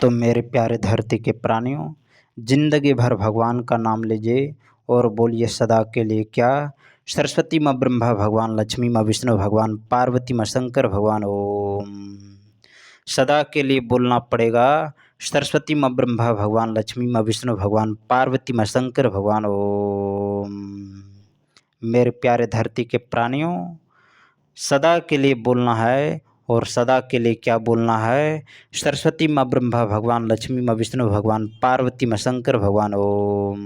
तो मेरे प्यारे धरती के प्राणियों, जिंदगी भर भगवान का नाम लीजिए और बोलिए सदा के लिए क्या। सरस्वती माँ ब्रह्मा भगवान, लक्ष्मी माँ विष्णु भगवान, पार्वती माँ शंकर भगवान। ओम। सदा के लिए बोलना पड़ेगा। सरस्वती माँ ब्रह्मा भगवान, लक्ष्मी माँ विष्णु भगवान, पार्वती माँ शंकर भगवान। ओम। मेरे प्यारे धरती के प्राणियों, सदा के लिए बोलना है। और सदा के लिए क्या बोलना है? सरस्वती माँ ब्रह्मा भगवान, लक्ष्मी माँ विष्णु भगवान, पार्वती माँ शंकर भगवान। ओम।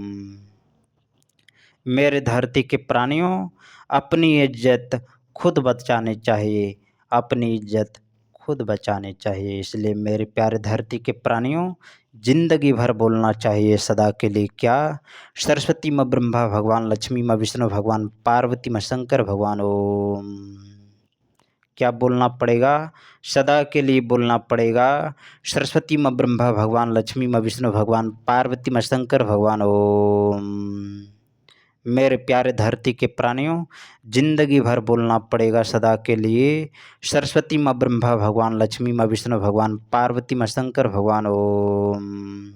मेरे धरती के प्राणियों, अपनी इज्जत खुद बचानी चाहिए। अपनी इज्जत खुद बचानी चाहिए। इसलिए मेरे प्यारे धरती के प्राणियों, जिंदगी भर बोलना चाहिए सदा के लिए क्या। सरस्वती माँ ब्रह्मा भगवान, लक्ष्मी माँ विष्णु भगवान, पार्वती माँ शंकर भगवान। ओम। क्या बोलना पड़ेगा? सदा के लिए बोलना पड़ेगा। सरस्वती माँ ब्रह्मा भगवान, लक्ष्मी माँ विष्णु भगवान, पार्वती माँ शंकर भगवान। ओम। मेरे प्यारे धरती के प्राणियों, जिंदगी भर बोलना पड़ेगा सदा के लिए। सरस्वती माँ ब्रह्मा भगवान, लक्ष्मी माँ विष्णु भगवान, पार्वती माँ शंकर भगवान। ओम।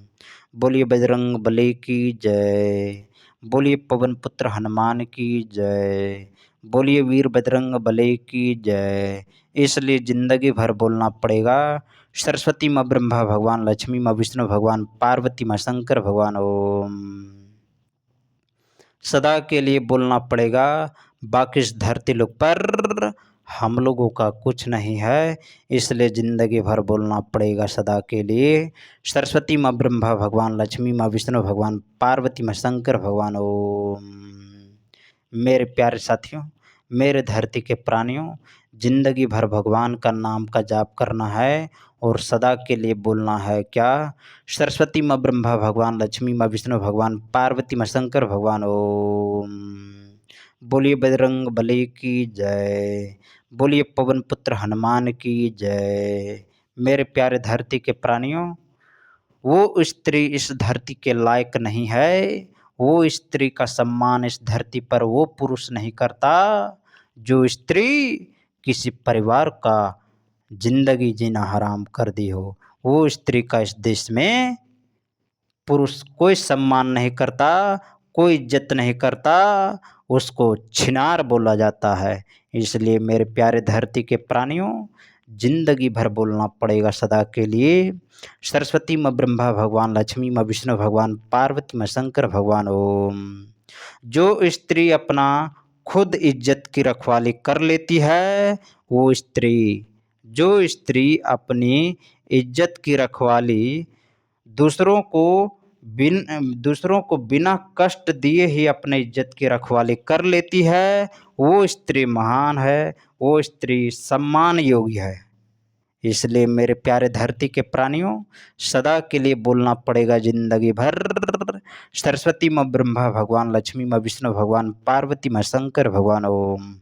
बोलिए बजरंग बली की जय। बोलिए पवन पुत्र हनुमान की जय। बोलिए वीर बजरंग बली की जय। इसलिए जिंदगी भर बोलना पड़ेगा। सरस्वती माँ ब्रह्मा भगवान, लक्ष्मी माँ विष्णु भगवान, पार्वती माँ शंकर भगवान। ओम। सदा के लिए बोलना पड़ेगा। बाकी इस धरती लोक पर हम लोगों का कुछ नहीं है, इसलिए ज़िंदगी भर बोलना पड़ेगा सदा के लिए। सरस्वती माँ ब्रह्मा भगवान, लक्ष्मी माँ विष्णु भगवान, पार्वती माँ शंकर भगवान। ओम। मेरे प्यारे साथियों, मेरे धरती के प्राणियों, जिंदगी भर भगवान का नाम का जाप करना है और सदा के लिए बोलना है क्या। सरस्वती माँ ब्रह्मा भगवान, लक्ष्मी माँ विष्णु भगवान, पार्वती माँ शंकर भगवान। ओम। बोलिए बजरंग बली की जय। बोलिए पवन पुत्र हनुमान की जय। मेरे प्यारे धरती के प्राणियों, वो स्त्री इस धरती के लायक नहीं है। वो स्त्री का सम्मान इस धरती पर वो पुरुष नहीं करता जो स्त्री किसी परिवार का जिंदगी जीना हराम कर दी हो। वो स्त्री का इस देश में पुरुष कोई सम्मान नहीं करता, कोई इज्जत नहीं करता, उसको छिनार बोला जाता है। इसलिए मेरे प्यारे धरती के प्राणियों, जिंदगी भर बोलना पड़ेगा सदा के लिए। सरस्वती माँ ब्रह्मा भगवान, लक्ष्मी माँ विष्णु भगवान, पार्वती माँ शंकर भगवान। ओम। जो स्त्री अपना खुद इज्जत की रखवाली कर लेती है, वो स्त्री, जो स्त्री अपनी इज्जत की रखवाली दूसरों को दूसरों को बिना कष्ट दिए ही अपने इज्जत की रखवाली कर लेती है, वो स्त्री महान है, वो स्त्री सम्मान योग्य है। इसलिए मेरे प्यारे धरती के प्राणियों, सदा के लिए बोलना पड़ेगा जिंदगी भर। सरस्वती माँ ब्रह्मा भगवान, लक्ष्मी माँ विष्णु भगवान, पार्वती माँ शंकर भगवान। ओम।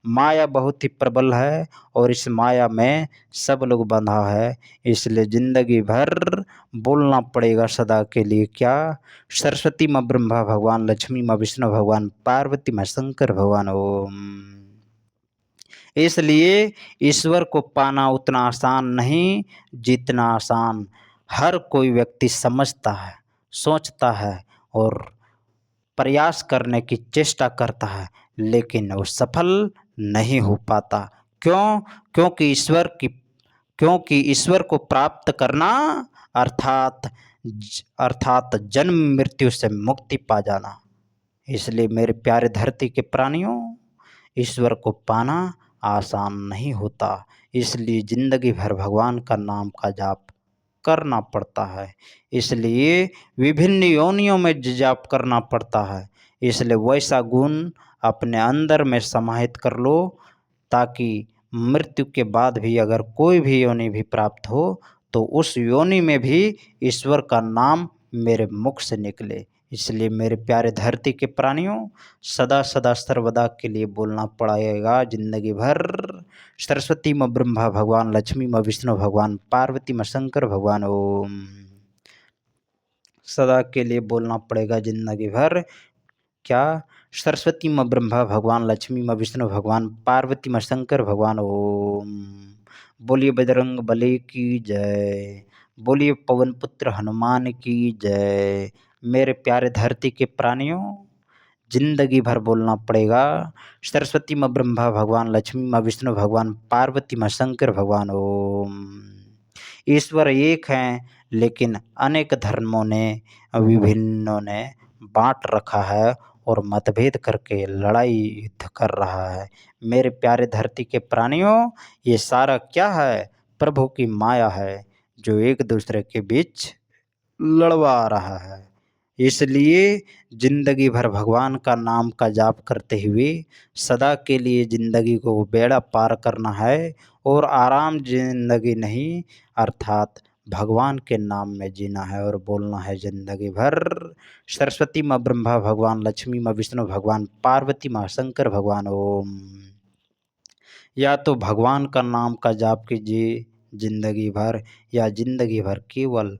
माया बहुत ही प्रबल है और इस माया में सब लोग बंधा है, इसलिए जिंदगी भर बोलना पड़ेगा सदा के लिए क्या। सरस्वती माँ ब्रह्मा भगवान, लक्ष्मी माँ विष्णु भगवान, पार्वती माँ शंकर भगवान। ओम। इसलिए ईश्वर को पाना उतना आसान नहीं जितना आसान हर कोई व्यक्ति समझता है, सोचता है और प्रयास करने की चेष्टा करता है, लेकिन वो सफल नहीं हो पाता। क्यों? क्योंकि ईश्वर को प्राप्त करना अर्थात अर्थात जन्म मृत्यु से मुक्ति पा जाना। इसलिए मेरे प्यारे धरती के प्राणियों, ईश्वर को पाना आसान नहीं होता, इसलिए ज़िंदगी भर भगवान का नाम का जाप करना पड़ता है। इसलिए विभिन्न योनियों में जाप करना पड़ता है। इसलिए वैसा गुण अपने अंदर में समाहित कर लो, ताकि मृत्यु के बाद भी अगर कोई भी योनि भी प्राप्त हो तो उस योनि में भी ईश्वर का नाम मेरे मुख से निकले। इसलिए मेरे प्यारे धरती के प्राणियों, सदा सदा सर्वदा के लिए बोलना पड़ेगा जिंदगी भर। सरस्वती माँ ब्रह्मा भगवान, लक्ष्मी माँ विष्णु भगवान, पार्वती माँ शंकर भगवान। ओम। सदा के लिए बोलना पड़ेगा जिंदगी भर क्या। सरस्वती माँ ब्रह्मा भगवान, लक्ष्मी माँ विष्णु भगवान, पार्वती माँ शंकर भगवान। ओम। बोलिए बजरंग बली की जय। बोलिए पवन पुत्र हनुमान की जय। मेरे प्यारे धरती के प्राणियों, जिंदगी भर बोलना पड़ेगा सरस्वती माँ ब्रह्मा भगवान, लक्ष्मी माँ विष्णु भगवान, पार्वती माँ शंकर भगवान ओम। ईश्वर एक हैं, लेकिन अनेक धर्मों ने, विभिन्नों ने बांट रखा है और मतभेद करके लड़ाई युद्ध कर रहा है। मेरे प्यारे धरती के प्राणियों, ये सारा क्या है? प्रभु की माया है, जो एक दूसरे के बीच लड़वा रहा है। इसलिए जिंदगी भर भगवान का नाम का जाप करते हुए सदा के लिए जिंदगी को बेड़ा पार करना है और आराम जिंदगी नहीं, अर्थात भगवान के नाम में जीना है और बोलना है जिंदगी भर सरस्वती माँ ब्रह्मा भगवान, लक्ष्मी माँ विष्णु भगवान, पार्वती माँ शंकर भगवान ओम। या तो भगवान का नाम का जाप कीजिए जिंदगी भर, या जिंदगी भर केवल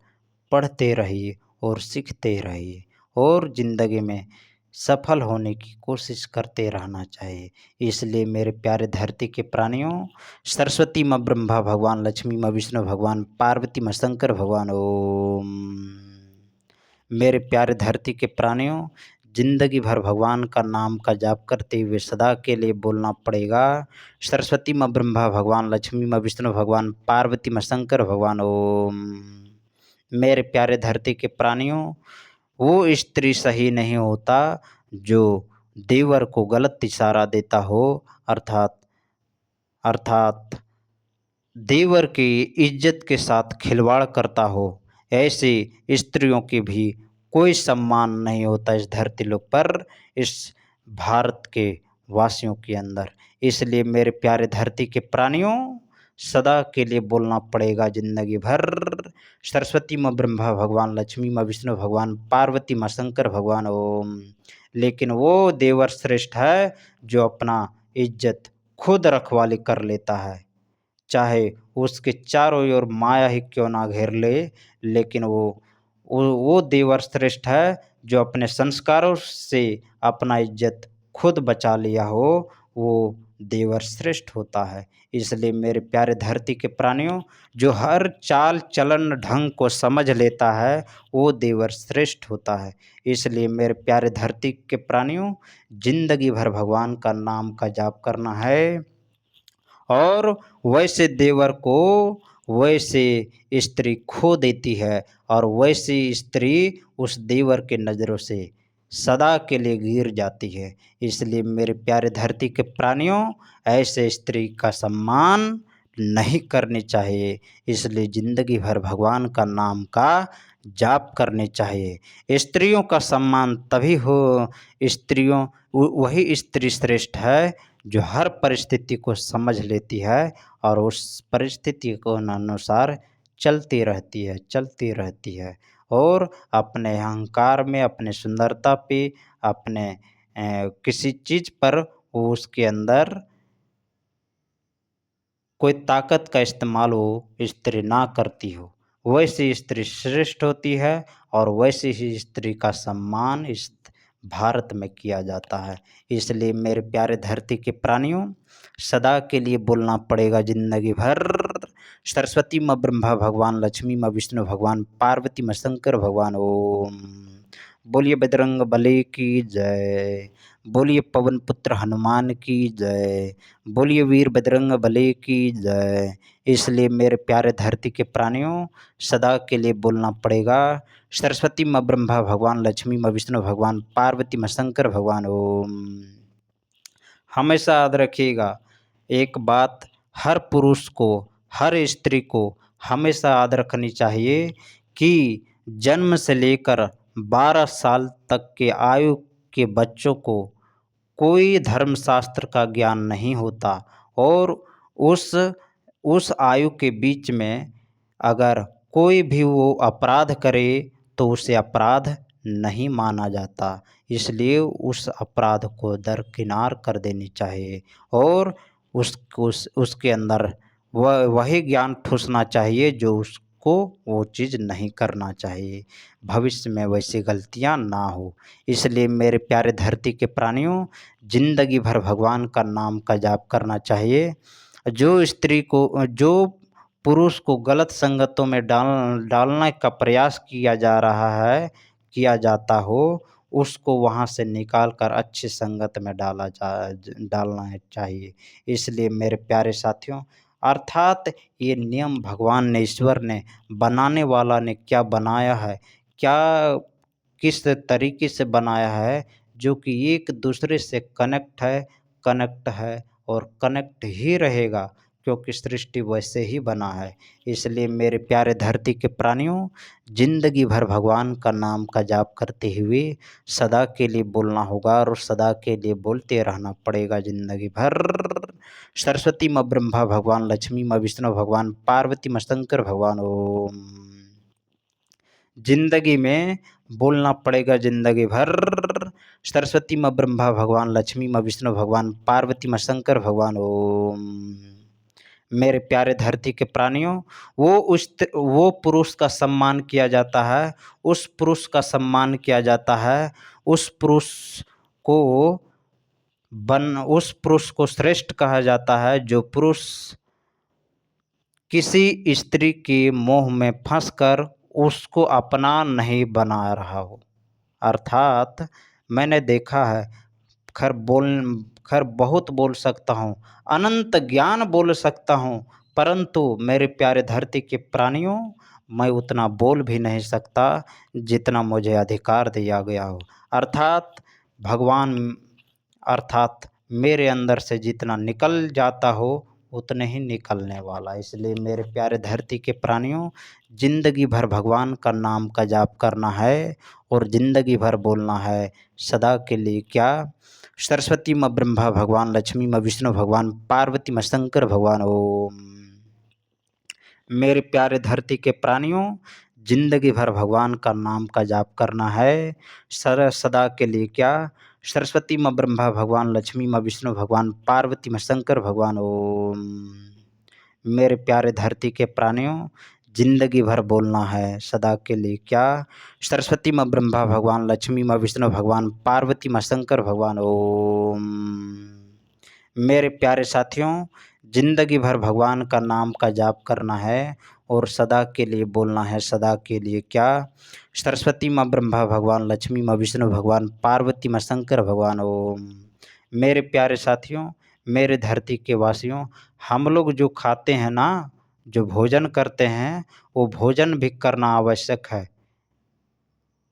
पढ़ते रहिए और सीखते रहिए और ज़िंदगी में सफल होने की कोशिश करते रहना चाहिए। इसलिए मेरे प्यारे धरती के प्राणियों, सरस्वती माँ ब्रह्मा भगवान, लक्ष्मी माँ विष्णु भगवान, पार्वती माँ शंकर भगवान ओम। मेरे प्यारे धरती के प्राणियों, जिंदगी भर भगवान का नाम का जाप करते हुए सदा के लिए बोलना पड़ेगा सरस्वती माँ ब्रह्मा भगवान, लक्ष्मी माँ विष्णु भगवान, पार्वती माँ शंकर भगवान ओम। मेरे प्यारे धरती के प्राणियों, वो स्त्री सही नहीं होता जो देवर को गलत इशारा देता हो, अर्थात अर्थात देवर की इज्जत के साथ खिलवाड़ करता हो। ऐसी स्त्रियों की भी कोई सम्मान नहीं होता इस धरती लोक पर, इस भारत के वासियों के अंदर। इसलिए मेरे प्यारे धरती के प्राणियों, सदा के लिए बोलना पड़ेगा जिंदगी भर सरस्वती माँ ब्रह्मा भगवान, लक्ष्मी माँ विष्णु भगवान, पार्वती माँ शंकर भगवान ओम। लेकिन वो देवर श्रेष्ठ है जो अपना इज्जत खुद रखवाली कर लेता है, चाहे उसके चारों ओर माया ही क्यों ना घेर ले। लेकिन वो देवर श्रेष्ठ है जो अपने संस्कारों से अपना इज्जत खुद बचा लिया हो, वो देवर श्रेष्ठ होता है। इसलिए मेरे प्यारे धरती के प्राणियों, जो हर चाल चलन ढंग को समझ लेता है, वो देवर श्रेष्ठ होता है। इसलिए मेरे प्यारे धरती के प्राणियों, जिंदगी भर भगवान का नाम का जाप करना है और वैसे देवर को वैसे स्त्री खो देती है और वैसी स्त्री उस देवर के नज़रों से सदा के लिए गिर जाती है। इसलिए मेरे प्यारे धरती के प्राणियों, ऐसे स्त्री का सम्मान नहीं करनी चाहिए। इसलिए ज़िंदगी भर भगवान का नाम का जाप करने चाहिए। स्त्रियों का सम्मान तभी हो, स्त्रियों वही स्त्री श्रेष्ठ है जो हर परिस्थिति को समझ लेती है और उस परिस्थिति को अनुसार चलती रहती है और अपने अहंकार में, अपने सुंदरता पे, अपने किसी चीज़ पर वो उसके अंदर कोई ताकत का इस्तेमाल वो स्त्री ना करती हो, वैसी स्त्री श्रेष्ठ होती है और वैसी ही स्त्री का सम्मान इस भारत में किया जाता है। इसलिए मेरे प्यारे धरती के प्राणियों, सदा के लिए बोलना पड़ेगा जिंदगी भर सरस्वती माँ ब्रह्मा भगवान, लक्ष्मी माँ विष्णु भगवान, पार्वती माँ शंकर भगवान ओम। बोलिए बजरंग बली की जय। बोलिए पवन पुत्र हनुमान की जय। बोलिए वीर बजरंग बली की जय। इसलिए मेरे प्यारे धरती के प्राणियों, सदा के लिए बोलना पड़ेगा सरस्वती माँ ब्रह्मा भगवान, लक्ष्मी माँ विष्णु भगवान, पार्वती माँ शंकर भगवान ओम। हमेशा याद रखिएगा एक बात, हर पुरुष को, हर स्त्री को हमेशा याद रखनी चाहिए कि जन्म से लेकर 12 साल तक के आयु के बच्चों को कोई धर्मशास्त्र का ज्ञान नहीं होता और उस उस आयु के बीच में अगर कोई भी वो अपराध करे तो उसे अपराध नहीं माना जाता। इसलिए उस अपराध को दरकिनार कर देनी चाहिए और उसके अंदर वही ज्ञान ठूसना चाहिए जो उसको वो चीज़ नहीं करना चाहिए, भविष्य में वैसी गलतियां ना हो। इसलिए मेरे प्यारे धरती के प्राणियों, जिंदगी भर भगवान का नाम का जाप करना चाहिए। जो पुरुष को गलत संगतों में डालने का प्रयास किया जाता हो, उसको वहाँ से निकाल कर अच्छी संगत में डालना चाहिए। इसलिए मेरे प्यारे साथियों, अर्थात ये नियम भगवान ने, ईश्वर ने, बनाने वाला ने क्या बनाया है, क्या किस तरीके से बनाया है, जो कि एक दूसरे से कनेक्ट है और कनेक्ट ही रहेगा, क्योंकि सृष्टि वैसे ही बना है। इसलिए मेरे प्यारे धरती के प्राणियों, जिंदगी भर भगवान का नाम का जाप करते हुए सदा के लिए बोलना होगा और सदा के लिए बोलते रहना पड़ेगा जिंदगी भर। सरस्वती माँ ब्रह्मा भगवान, लक्ष्मी माँ विष्णु भगवान, पार्वती माँ शंकर भगवान। ओम। जिंदगी में बोलना पड़ेगा जिंदगी भर। सरस्वती माँ ब्रह्मा भगवान, लक्ष्मी माँ विष्णु भगवान, पार्वती माँ शंकर भगवान। ओम। मेरे प्यारे धरती के प्राणियों, वो पुरुष का सम्मान किया जाता है, उस पुरुष का सम्मान किया जाता है, उस पुरुष को श्रेष्ठ कहा जाता है जो पुरुष किसी स्त्री के मोह में फंसकर उसको अपना नहीं बना रहा हो। अर्थात मैंने देखा है, खैर बहुत बोल सकता हूँ, अनंत ज्ञान बोल सकता हूँ, परंतु मेरे प्यारे धरती के प्राणियों, मैं उतना बोल भी नहीं सकता जितना मुझे अधिकार दिया गया हो। अर्थात मेरे अंदर से जितना निकल जाता हो उतने ही निकलने वाला। इसलिए मेरे प्यारे धरती के प्राणियों, जिंदगी भर भगवान का नाम का जाप करना है और जिंदगी भर बोलना है सदा के लिए क्या, सरस्वती माँ ब्रह्मा भगवान, लक्ष्मी माँ विष्णु भगवान, पार्वती माँ शंकर भगवान। ओम। मेरे प्यारे धरती के प्राणियों, जिंदगी भर भगवान का नाम का जाप करना है सदा के लिए क्या, सरस्वती माँ ब्रह्मा भगवान, लक्ष्मी माँ विष्णु भगवान, पार्वती माँ शंकर भगवान। ओम। मेरे प्यारे धरती के प्राणियों, जिंदगी भर बोलना है सदा के लिए क्या, सरस्वती माँ ब्रह्मा भगवान, लक्ष्मी माँ विष्णु भगवान, पार्वती माँ शंकर भगवान। ओम। मेरे प्यारे साथियों, जिंदगी भर भगवान का नाम का जाप करना है और सदा के लिए बोलना है सदा के लिए क्या, सरस्वती माँ ब्रह्मा भगवान, लक्ष्मी माँ विष्णु भगवान, पार्वती माँ शंकर भगवान। ओम। मेरे प्यारे साथियों, मेरे धरती के वासियों, हम लोग जो खाते हैं ना, जो भोजन करते हैं, वो भोजन भी करना आवश्यक है।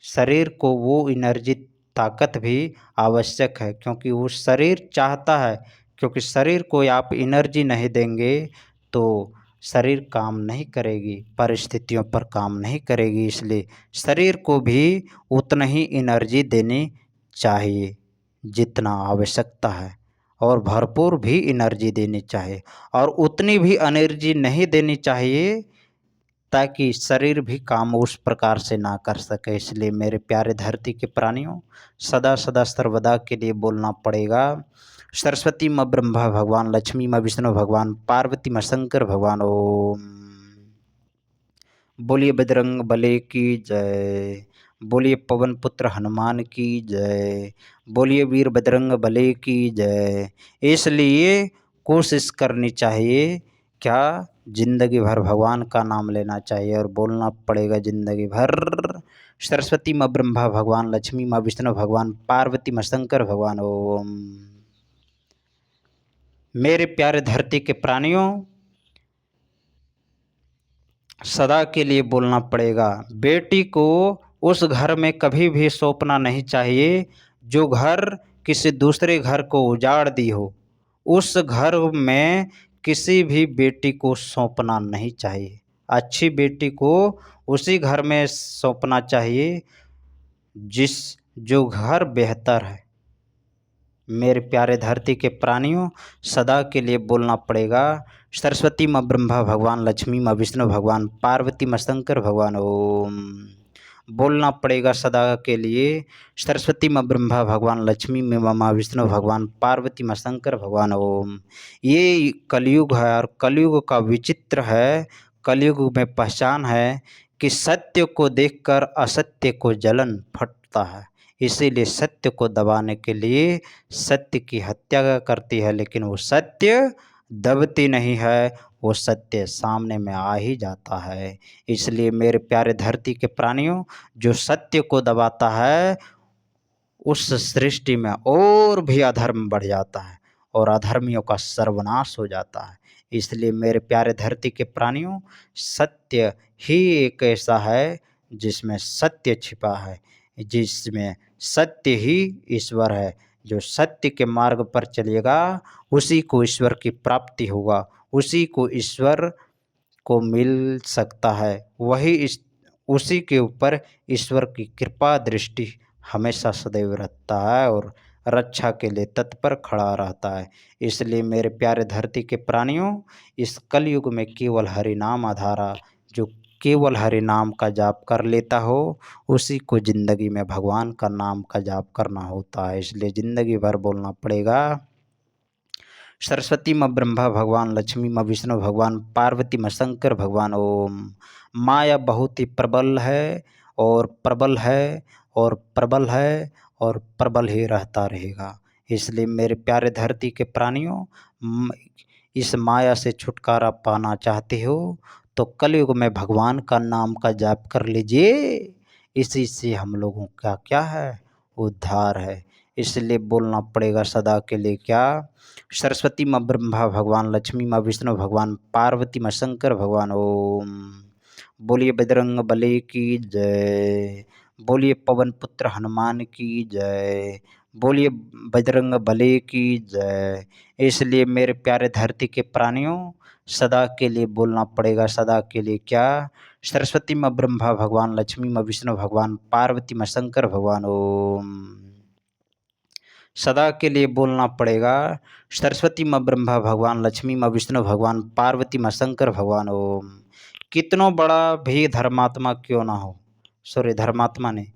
शरीर को वो एनर्जी, ताकत भी आवश्यक है, क्योंकि वो शरीर चाहता है, क्योंकि शरीर को आप एनर्जी नहीं देंगे तो शरीर काम नहीं करेगी, परिस्थितियों पर काम नहीं करेगी। इसलिए शरीर को भी उतना ही एनर्जी देनी चाहिए जितना आवश्यकता है, और भरपूर भी एनर्जी देनी चाहिए, और उतनी भी एनर्जी नहीं देनी चाहिए ताकि शरीर भी काम उस प्रकार से ना कर सके। इसलिए मेरे प्यारे धरती के प्राणियों, सदा सदा सर्वदा के लिए बोलना पड़ेगा, सरस्वती माँ ब्रह्मा भगवान, लक्ष्मी माँ विष्णु भगवान, पार्वती माँ शंकर भगवान। ओम। बोलिए बजरंग बली की जय, बोलिए पवन पुत्र हनुमान की जय, बोलिए वीर बजरंग बली की जय। इसलिए कोशिश करनी चाहिए क्या, जिंदगी भर भगवान का नाम लेना चाहिए और बोलना पड़ेगा जिंदगी भर, सरस्वती माँ ब्रह्मा भगवान, लक्ष्मी माँ विष्णु भगवान, पार्वती माँ शंकर भगवान। ओम। मेरे प्यारे धरती के प्राणियों, सदा के लिए बोलना पड़ेगा, बेटी को उस घर में कभी भी सौंपना नहीं चाहिए जो घर किसी दूसरे घर को उजाड़ दी हो। उस घर में किसी भी बेटी को सौंपना नहीं चाहिए। अच्छी बेटी को उसी घर में सौंपना चाहिए जो घर बेहतर है। मेरे प्यारे धरती के प्राणियों, सदा के लिए बोलना पड़ेगा, सरस्वती माँ ब्रह्मा भगवान, लक्ष्मी माँ विष्णु भगवान, पार्वती माँ शंकर भगवान। ओम। बोलना पड़ेगा सदा के लिए, सरस्वती माँ ब्रह्मा भगवान, लक्ष्मी माँ विष्णु भगवान, पार्वती माँ शंकर भगवान। ओम। ये कलयुग है और कलयुग का विचित्र है, कलयुग में पहचान है कि सत्य को देखकर असत्य को जलन फटता है। इसीलिए सत्य को दबाने के लिए सत्य की हत्या करती है, लेकिन वो सत्य दबती नहीं है, वो सत्य सामने में आ ही जाता है। इसलिए मेरे प्यारे धरती के प्राणियों, जो सत्य को दबाता है उस सृष्टि में और भी अधर्म बढ़ जाता है और अधर्मियों का सर्वनाश हो जाता है। इसलिए मेरे प्यारे धरती के प्राणियों, सत्य ही एक ऐसा है जिसमें सत्य छिपा है, जिसमें सत्य ही ईश्वर है। जो सत्य के मार्ग पर चलेगा उसी को ईश्वर की प्राप्ति होगा, उसी को ईश्वर को मिल सकता है। उसी के ऊपर ईश्वर की कृपा दृष्टि हमेशा सदैव रहता है और रक्षा के लिए तत्पर खड़ा रहता है। इसलिए मेरे प्यारे धरती के प्राणियों, इस कलयुग में केवल हरि नाम आधारा, जो केवल हरि नाम का जाप कर लेता हो उसी को ज़िंदगी में भगवान का नाम का जाप करना होता है। इसलिए ज़िंदगी भर बोलना पड़ेगा, सरस्वती माँ ब्रह्मा भगवान, लक्ष्मी माँ विष्णु भगवान, पार्वती माँ शंकर भगवान। ओम। माया बहुत ही प्रबल है और प्रबल है और प्रबल है और प्रबल ही रहता रहेगा। इसलिए मेरे प्यारे धरती के प्राणियों, इस माया से छुटकारा पाना चाहते हो तो कलयुग में भगवान का नाम का जाप कर लीजिए। इसी से हम लोगों का क्या है, उद्धार है। इसलिए बोलना पड़ेगा सदा के लिए क्या, सरस्वती माँ ब्रह्मा भगवान, लक्ष्मी माँ विष्णु भगवान, पार्वती माँ शंकर भगवान। ओम। बोलिए बजरंग बली की जय, बोलिए पवन पुत्र हनुमान की जय, बोलिए बजरंग बली की जय। इसलिए मेरे प्यारे धरती के प्राणियों, सदा के लिए बोलना पड़ेगा, सदा के लिए क्या, सरस्वती माँ ब्रह्मा भगवान, लक्ष्मी माँ विष्णु भगवान, पार्वती माँ शंकर भगवान। ओम। सदा के लिए बोलना पड़ेगा, सरस्वती माँ ब्रह्मा भगवान, लक्ष्मी माँ विष्णु भगवान, पार्वती माँ शंकर भगवान। ओम। कितनों बड़ा भी धर्मात्मा क्यों ना हो, सॉरी धर्मात्मा ने,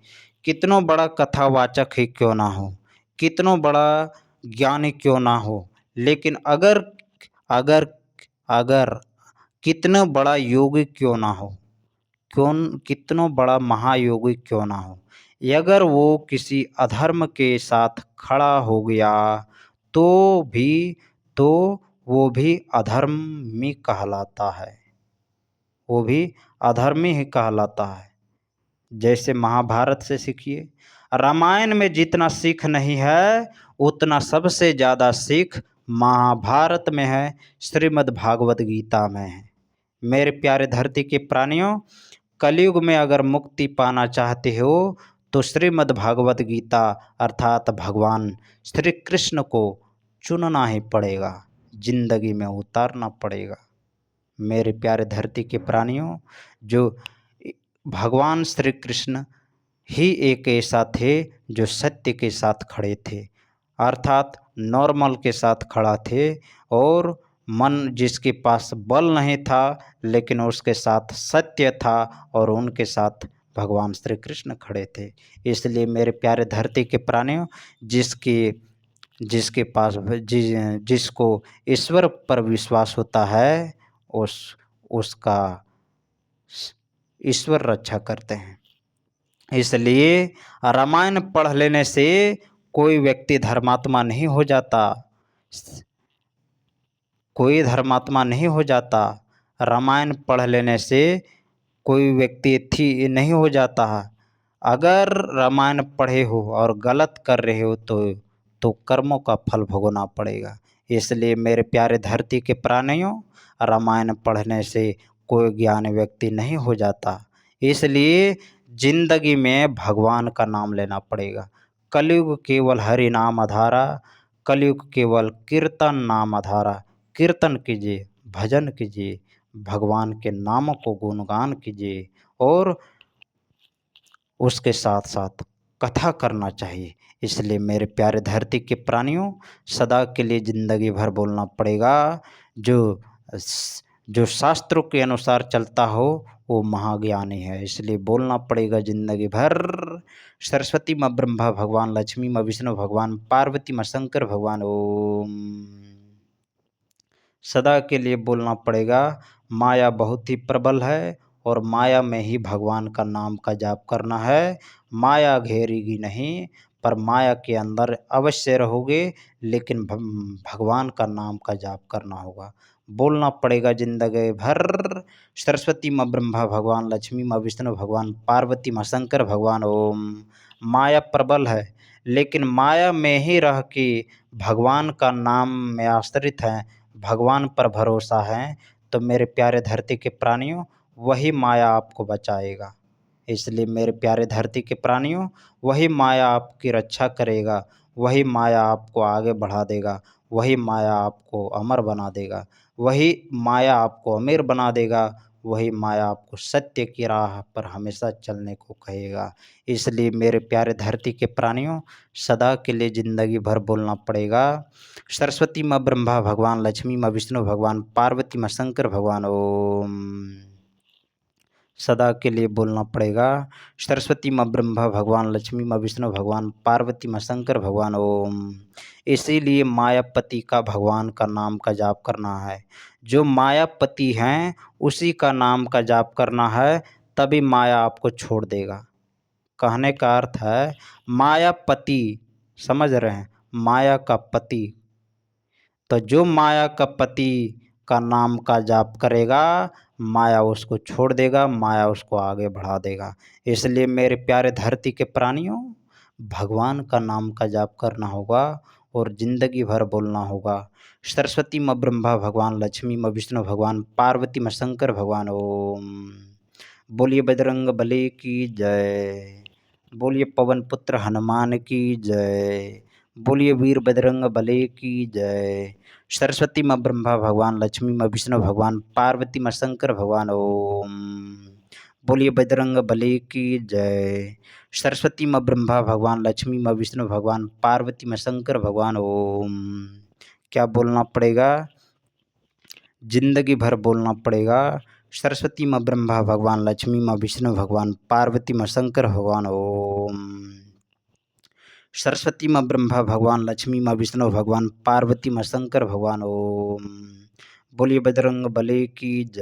कितनों बड़ा कथावाचक ही क्यों ना हो, कितनों बड़ा ज्ञानी क्यों ना हो, लेकिन अगर अगर अगर कितना बड़ा योगी क्यों ना हो, कितनों बड़ा महायोगी क्यों ना हो, अगर वो किसी अधर्म के साथ खड़ा हो गया तो भी तो वो भी अधर्मी कहलाता है, वो भी अधर्मी ही कहलाता है। जैसे महाभारत से सीखिए, रामायण में जितना सीख नहीं है उतना सबसे ज़्यादा सीख महाभारत में है, श्रीमद् भागवत गीता में है। मेरे प्यारे धरती के प्राणियों, कलयुग में अगर मुक्ति पाना चाहते हो तो श्रीमद् भागवत गीता अर्थात भगवान श्री कृष्ण को चुनना ही पड़ेगा, जिंदगी में उतारना पड़ेगा। मेरे प्यारे धरती के प्राणियों, जो भगवान श्री कृष्ण ही एक ऐसा थे जो सत्य के साथ खड़े थे, अर्थात नॉर्मल के साथ खड़ा थे, और मन जिसके पास बल नहीं था लेकिन उसके साथ सत्य था और उनके साथ भगवान श्री कृष्ण खड़े थे। इसलिए मेरे प्यारे धरती के प्राणियों, जिसके पास जिसको ईश्वर पर विश्वास होता है उसका ईश्वर रक्षा करते हैं। इसलिए रामायण पढ़ लेने से कोई व्यक्ति धर्मात्मा नहीं हो जाता, कोई धर्मात्मा नहीं हो जाता। रामायण पढ़ लेने से कोई व्यक्ति थी नहीं हो जाता। अगर रामायण पढ़े हो और गलत कर रहे हो तो कर्मों का फल भोगना पड़ेगा। इसलिए मेरे प्यारे धरती के प्राणियों, रामायण पढ़ने से कोई ज्ञानी व्यक्ति नहीं हो जाता। इसलिए जिंदगी में भगवान का नाम लेना पड़ेगा। कलयुग केवल हरि नाम आधारा, कलयुग केवल कीर्तन नाम आधारा। कीर्तन कीजिए, भजन कीजिए, भगवान के नामों को गुणगान कीजिए और उसके साथ साथ कथा करना चाहिए। इसलिए मेरे प्यारे धरती के प्राणियों, सदा के लिए ज़िंदगी भर बोलना पड़ेगा, जो शास्त्रों के अनुसार चलता हो वो महाज्ञानी है। इसलिए बोलना पड़ेगा ज़िंदगी भर, सरस्वती माँ ब्रह्मा भगवान, लक्ष्मी माँ विष्णु भगवान, पार्वती माँ शंकर भगवान। ओम। सदा के लिए बोलना पड़ेगा, माया बहुत ही प्रबल है और माया में ही भगवान का नाम का जाप करना है। माया घेरेगी नहीं, पर माया के अंदर अवश्य रहोगे, लेकिन भगवान का नाम का जाप करना होगा, बोलना पड़ेगा जिंदगी भर। सरस्वती माँ ब्रह्मा भगवान, लक्ष्मी माँ विष्णु भगवान, पार्वती माँ शंकर भगवान ओम। माया प्रबल है, लेकिन माया में ही रह के भगवान का नाम में आश्रित हैं, भगवान पर भरोसा है, तो मेरे प्यारे धरती के प्राणियों वही माया आपको बचाएगा। इसलिए मेरे प्यारे धरती के प्राणियों, वही माया आपकी रक्षा करेगा, वही माया आपको आगे बढ़ा देगा, वही माया आपको अमर बना देगा, वही माया आपको अमीर बना देगा, वही माया आपको सत्य की राह पर हमेशा चलने को कहेगा। इसलिए मेरे प्यारे धरती के प्राणियों, सदा के लिए ज़िंदगी भर बोलना पड़ेगा, सरस्वती माँ ब्रह्मा भगवान, लक्ष्मी माँ विष्णु भगवान, पार्वती माँ शंकर भगवान ओम। सदा के लिए बोलना पड़ेगा, सरस्वती माँ ब्रह्मा भगवान, लक्ष्मी माँ विष्णु भगवान, पार्वती माँ शंकर भगवान ओम। इसीलिए मायापति का भगवान का नाम का जाप करना है। जो मायापति हैं उसी का नाम का जाप करना है, तभी माया आपको छोड़ देगा। कहने का अर्थ है मायापति, समझ रहे हैं, माया का पति। तो जो माया का पति का नाम का जाप करेगा, माया उसको छोड़ देगा, माया उसको आगे बढ़ा देगा। इसलिए मेरे प्यारे धरती के प्राणियों, भगवान का नाम का जाप करना होगा और ज़िंदगी भर बोलना होगा, सरस्वती माँ ब्रह्मा भगवान, लक्ष्मी माँ विष्णु भगवान, पार्वती माँ शंकर भगवान ओम। बोलिए बजरंग बली की जय, बोलिए पवन पुत्र हनुमान की जय, बोलिए वीर बजरंग बली की जय। सरस्वती माँ ब्रह्मा भगवान, लक्ष्मी माँ विष्णु भगवान, पार्वती माँ शंकर भगवान ओम। बोलिए बजरंग बली की जय। सरस्वती माँ ब्रह्मा भगवान, लक्ष्मी माँ विष्णु भगवान, पार्वती माँ शंकर भगवान ओम। क्या बोलना पड़ेगा? जिंदगी भर बोलना पड़ेगा, सरस्वती माँ ब्रह्मा भगवान, लक्ष्मी माँ विष्णु भगवान, पार्वती माँ शंकर भगवान ओम। सरस्वती माँ ब्रह्मा भगवान, लक्ष्मी माँ विष्णु भगवान, पार्वती माँ शंकर भगवान ओम। बोलिए बजरंग बली की जय।